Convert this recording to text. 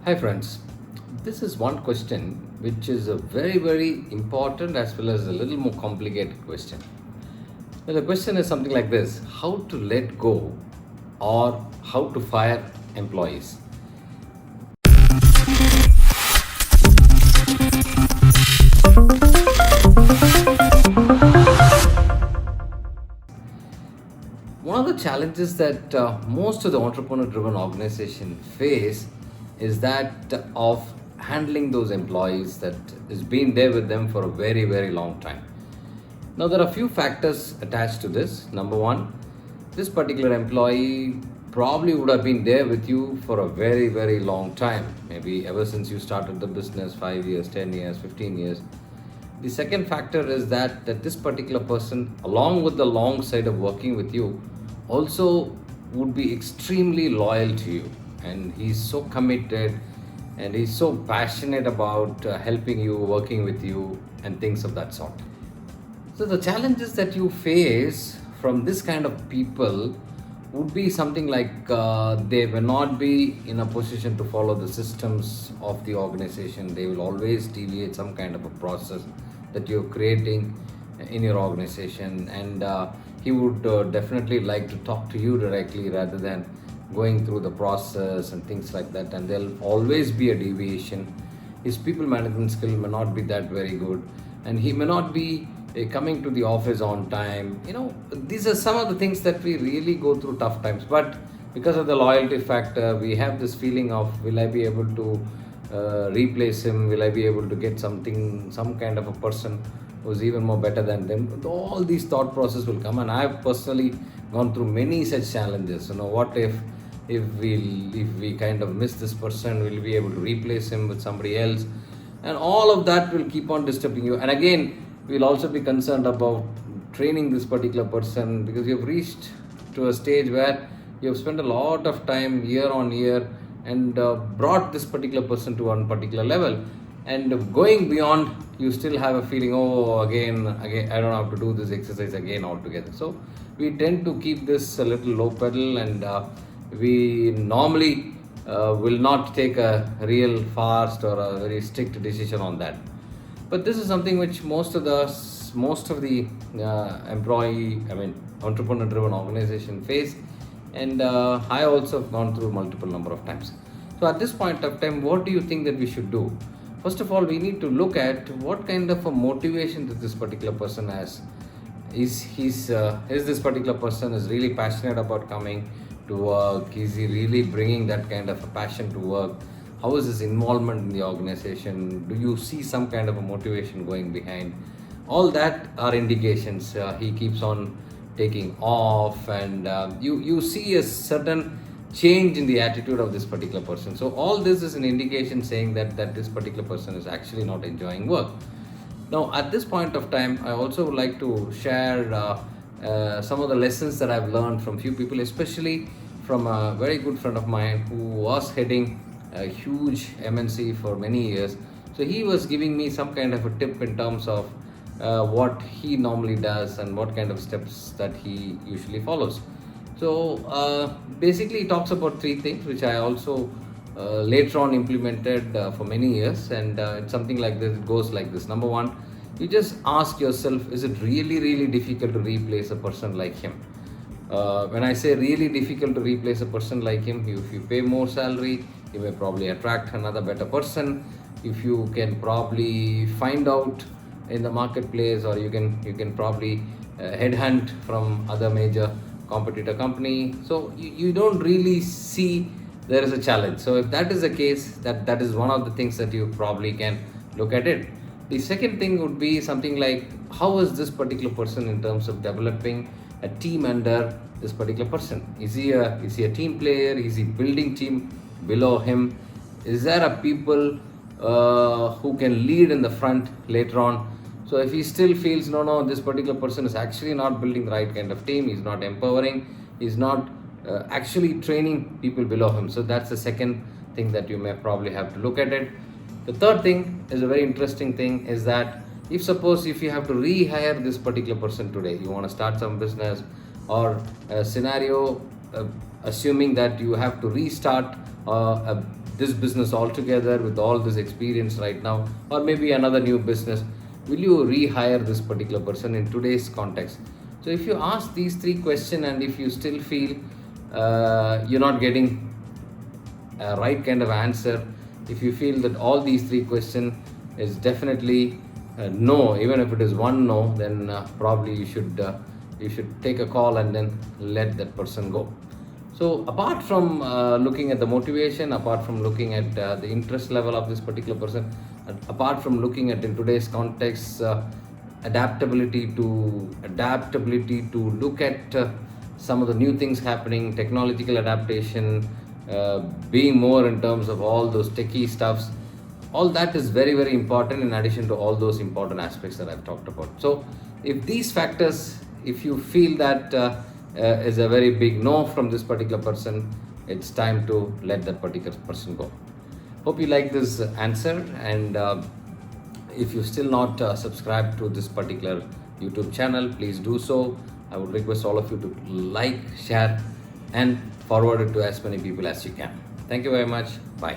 Hi, friends. This is one question which is a very, very important as well as a little more complicated question. Now, the question is something like this: how to let go or how to fire employees? One of the challenges that most of the entrepreneur driven organization face is that of handling those employees that has been there with them for a very, very long time. Now, there are a few factors attached to this. Number one, this particular employee probably would have been there with you for a very, very long time, maybe ever since you started the business 5 years, 10 years, 15 years. The second factor is that this particular person, along with the long side of working with you, also would be extremely loyal to you, and he's so committed and he's so passionate about helping you, working with you, and things of that sort. So the challenges that you face from this kind of people would be something like they will not be in a position to follow the systems of the organization. They will always deviate some kind of a process that you're creating in your organization, and he would definitely like to talk to you directly rather than going through the process and things like that. And there'll always be a deviation. His people management skill may not be that very good, and he may not be coming to the office on time. These are some of the things that we really go through tough times, but because of the loyalty factor, we have this feeling of, will I be able to replace him? Will I be able to get some kind of a person who's even more better than them? All these thought process will come, and I've personally gone through many such challenges. What if we kind of miss this person? Will we be able to replace him with somebody else? And all of that will keep on disturbing you. And again, we'll also be concerned about training this particular person, because you've reached to a stage where you have spent a lot of time year on year and brought this particular person to one particular level, and going beyond, you still have a feeling, oh, again I don't have to do this exercise again altogether. So we tend to keep this a little low pedal, and we normally will not take a real fast or a very strict decision on that. But this is something which most of the entrepreneur driven organization face, and I also have gone through multiple number of times. So at this point of time, what do you think that we should do? First of all, we need to look at what kind of a motivation that this particular person has. Is this particular person is really passionate about coming to work? Is he really bringing that kind of a passion to work? How is his involvement in the organization? Do you see some kind of a motivation going behind? All that are indications. He keeps on taking off, and you see a certain change in the attitude of this particular person. So all this is an indication saying that this particular person is actually not enjoying work. Now, at this point of time, I also would like to share some of the lessons that I've learned from few people, especially from a very good friend of mine who was heading a huge MNC for many years. So he was giving me some kind of a tip in terms of what he normally does and what kind of steps that he usually follows. So basically, he talks about three things, which I also later on implemented for many years, and it's something like this. It goes like this. Number one, you just ask yourself, is it really, really difficult to replace a person like him? When I say really difficult to replace a person like him, if you pay more salary, you may probably attract another better person. If you can probably find out in the marketplace, or you can probably headhunt from other major competitor company, so you don't really see there is a challenge. So if that is the case, that is one of the things that you probably can look at it. The second thing would be something like, how is this particular person in terms of developing a team under this particular person? Is he a team player? Is he building team below him? Is there a people who can lead in the front later on? So if he still feels, no, this particular person is actually not building the right kind of team, he's not empowering, he's not actually training people below him. So that's the second thing that you may probably have to look at it. The third thing is a very interesting thing, is that if you have to rehire this particular person today, you want to start some business, or a scenario assuming that you have to restart a this business altogether with all this experience right now, or maybe another new business, will you rehire this particular person in today's context? So if you ask these three questions and if you still feel you're not getting a right kind of answer, if you feel that all these three questions is definitely no, even if it is one no, then probably you should take a call and then let that person go. So apart from looking at the motivation, apart from looking at the interest level of this particular person, apart from looking at in today's context, adaptability to look at some of the new things happening, technological adaptation, being more in terms of all those techie stuffs, all that is very very important in addition to all those important aspects that I've talked about. So if these factors, if you feel that is a very big no from this particular person, it's time to let that particular person go. Hope you like this answer, and if you still not subscribed to this particular YouTube channel, please do so. I would request all of you to like, share, and forward it to as many people as you can. Thank you very much. Bye.